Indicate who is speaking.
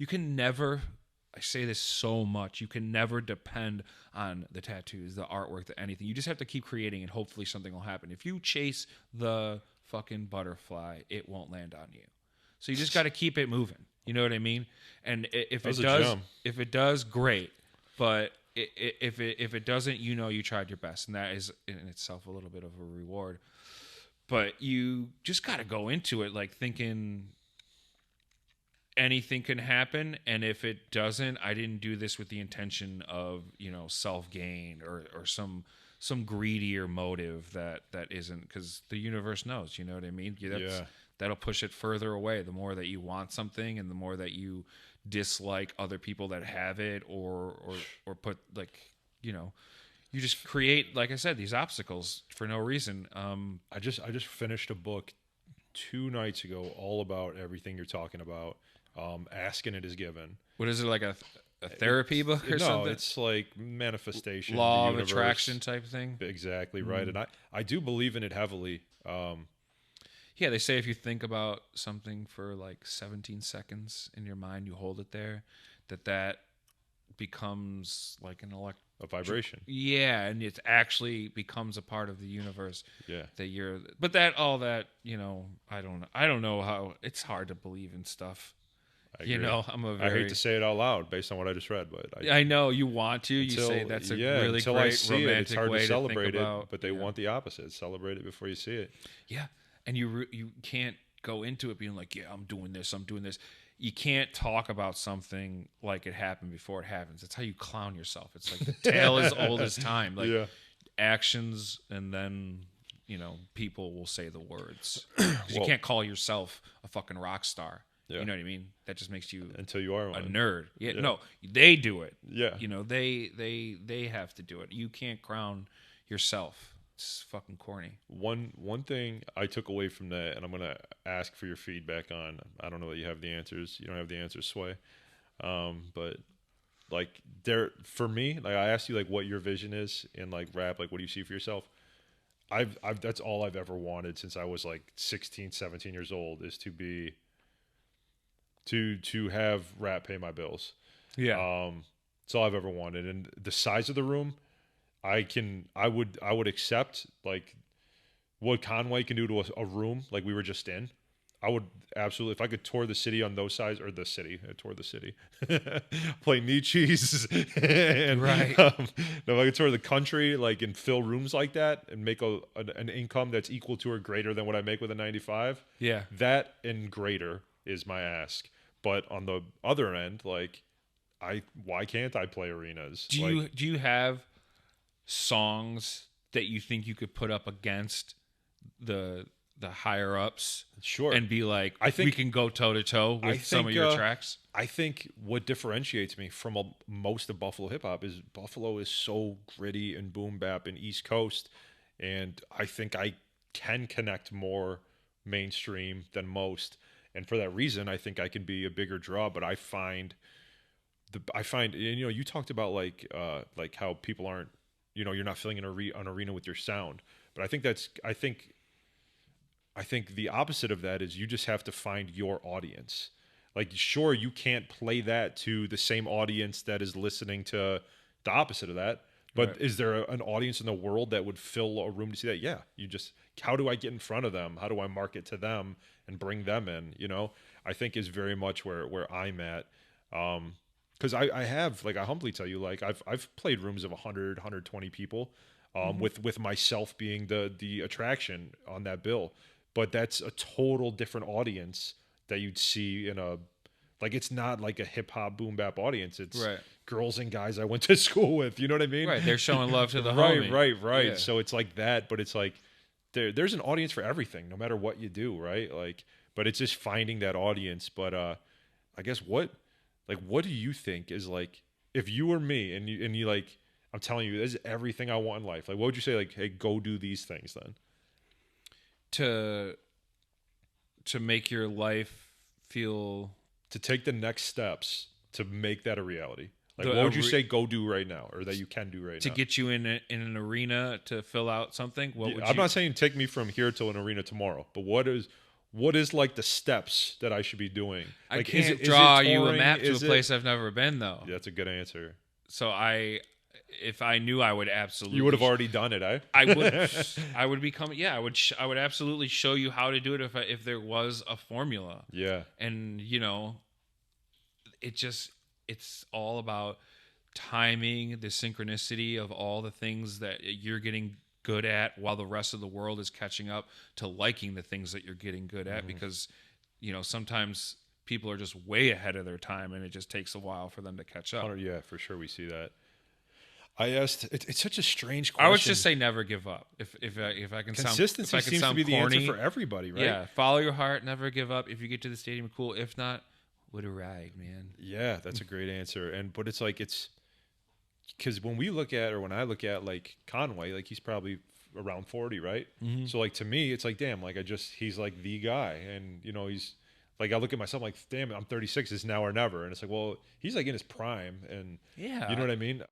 Speaker 1: you can never, I say this so much, you can never depend on the tattoos, the artwork, the anything. You just have to keep creating and hopefully something will happen. If you chase the fucking butterfly, it won't land on you. So you just got to keep it moving. You know what I mean? And if it does, great. But if it doesn't, you tried your best, and that is in itself a little bit of a reward. But you just got to go into it like thinking anything can happen, and if it doesn't, I didn't do this with the intention of self gain or some greedier motive that isn't, because the universe knows. You know what I mean? That'll push it further away. The more that you want something, and the more that you dislike other people that have it, or put you just create, like I said, these obstacles for no reason.
Speaker 2: I just finished a book 2 nights ago all about everything you're talking about. Asking it is given.
Speaker 1: What is it, like a therapy book or something?
Speaker 2: No, it's like manifestation,
Speaker 1: law of attraction type thing.
Speaker 2: Exactly right. And I do believe in it heavily.
Speaker 1: Yeah, they say if you think about something for like 17 seconds in your mind, you hold it there, that becomes like
Speaker 2: a vibration.
Speaker 1: Yeah, and it actually becomes a part of the universe.
Speaker 2: Yeah.
Speaker 1: But I don't know how, it's hard to believe in stuff.
Speaker 2: I hate to say it out loud based on what I just read, but
Speaker 1: I know you want to. You say that's a really
Speaker 2: until
Speaker 1: great
Speaker 2: I see
Speaker 1: romantic
Speaker 2: it, it's hard
Speaker 1: way
Speaker 2: to celebrate
Speaker 1: think
Speaker 2: it,
Speaker 1: about.
Speaker 2: but they want the opposite. Celebrate it before you see it.
Speaker 1: Yeah, and you can't go into it being like, yeah, I'm doing this. You can't talk about something like it happened before it happens. That's how you clown yourself. It's like the tale is old as time. Like actions, and then people will say the words. You can't call yourself a fucking rock star. Yeah. You know what I mean? That just makes you
Speaker 2: until you are
Speaker 1: a nerd. Yeah, no, they do it.
Speaker 2: Yeah,
Speaker 1: they have to do it. You can't crown yourself. It's fucking corny.
Speaker 2: One thing I took away from that, and I'm gonna ask for your feedback on. I don't know that you have the answers. You don't have the answers, Sway. But like for me, like I asked you like what your vision is in like rap, like what do you see for yourself? I've that's all I've ever wanted since I was like 16, 17 years old, is to be. To have rap pay my bills.
Speaker 1: Yeah.
Speaker 2: It's all I've ever wanted. And the size of the room, I would accept like what Conway can do to a room like we were just in. I would absolutely, if I could tour the city on those sides, or the city, tour the city, play Nietzsche's, and
Speaker 1: right.
Speaker 2: If I could tour the country, like, and fill rooms like that, and make an income that's equal to or greater than what I make with a 95,
Speaker 1: yeah,
Speaker 2: that and greater is my ask. But on the other end, like, why can't I play arenas?
Speaker 1: Do you have songs that you think you could put up against the higher ups?
Speaker 2: Sure.
Speaker 1: And be like,
Speaker 2: I think
Speaker 1: we can go toe to toe with some of your tracks?
Speaker 2: I think what differentiates me from most of Buffalo hip hop is Buffalo is so gritty and boom bap and East Coast, and I think I can connect more mainstream than most. And for that reason, I think I can be a bigger draw. But I find, you talked about like how people aren't, you're not filling an arena with your sound. But I think the opposite of that is you just have to find your audience. Like, sure, you can't play that to the same audience that is listening to the opposite of that. But right. Is there an audience in the world that would fill a room to see that? Yeah. How do I get in front of them? How do I market to them and bring them in? I think is very much where I'm at. Cause I have, like, I humbly tell you, like, I've played rooms of 100, 120 people, with myself being the attraction on that bill. But that's a total different audience that you'd see in it's not like a hip hop boom bap audience. It's
Speaker 1: right.
Speaker 2: Girls and guys I went to school with. You know what I mean?
Speaker 1: Right. They're showing love to the
Speaker 2: homie. Right.
Speaker 1: Yeah.
Speaker 2: So it's like that, but it's like there's an audience for everything, no matter what you do, right? Like, but it's just finding that audience. But I guess what do you think is, like, if you were me and you like, I'm telling you, this is everything I want in life. Like, what would you say? Like, hey, go do these things then.
Speaker 1: To make your life feel,
Speaker 2: to take the next steps to make that a reality. Like, what would you say go do right now, or that you can do right now?
Speaker 1: To get you in an arena to fill out something?
Speaker 2: I'm not saying take me from here to an arena tomorrow, but what what is like the steps that I should be doing?
Speaker 1: I
Speaker 2: Like,
Speaker 1: can't draw you a
Speaker 2: touring?
Speaker 1: map to a
Speaker 2: Is it-
Speaker 1: place I've never been, though.
Speaker 2: Yeah, that's a good answer.
Speaker 1: So if I knew, I would absolutely.
Speaker 2: You would have already done it, eh?
Speaker 1: I would become. Yeah, I would absolutely show you how to do it if there was a formula.
Speaker 2: Yeah.
Speaker 1: And it's all about timing, the synchronicity of all the things that you're getting good at while the rest of the world is catching up to liking the things that you're getting good at, because sometimes people are just way ahead of their time and it just takes a while for them to catch up.
Speaker 2: Yeah, for sure we see that. I asked, it's such a strange question.
Speaker 1: I would just say never give up. If I can
Speaker 2: consistency
Speaker 1: sound, if I can
Speaker 2: seems
Speaker 1: sound
Speaker 2: to be
Speaker 1: corny,
Speaker 2: the answer for everybody, right?
Speaker 1: Yeah, follow your heart, never give up. If you get to the stadium, cool. If not, what a ride, man.
Speaker 2: Yeah, that's a great answer. But it's like, it's because when I look at like Conway, like he's probably around 40, right?
Speaker 1: Mm-hmm.
Speaker 2: So like to me, it's like, damn, like he's like the guy, and he's like, I look at myself like, damn, I'm 36, it's now or never, and it's like, well, he's like in his prime, and
Speaker 1: Yeah,
Speaker 2: you know what I mean?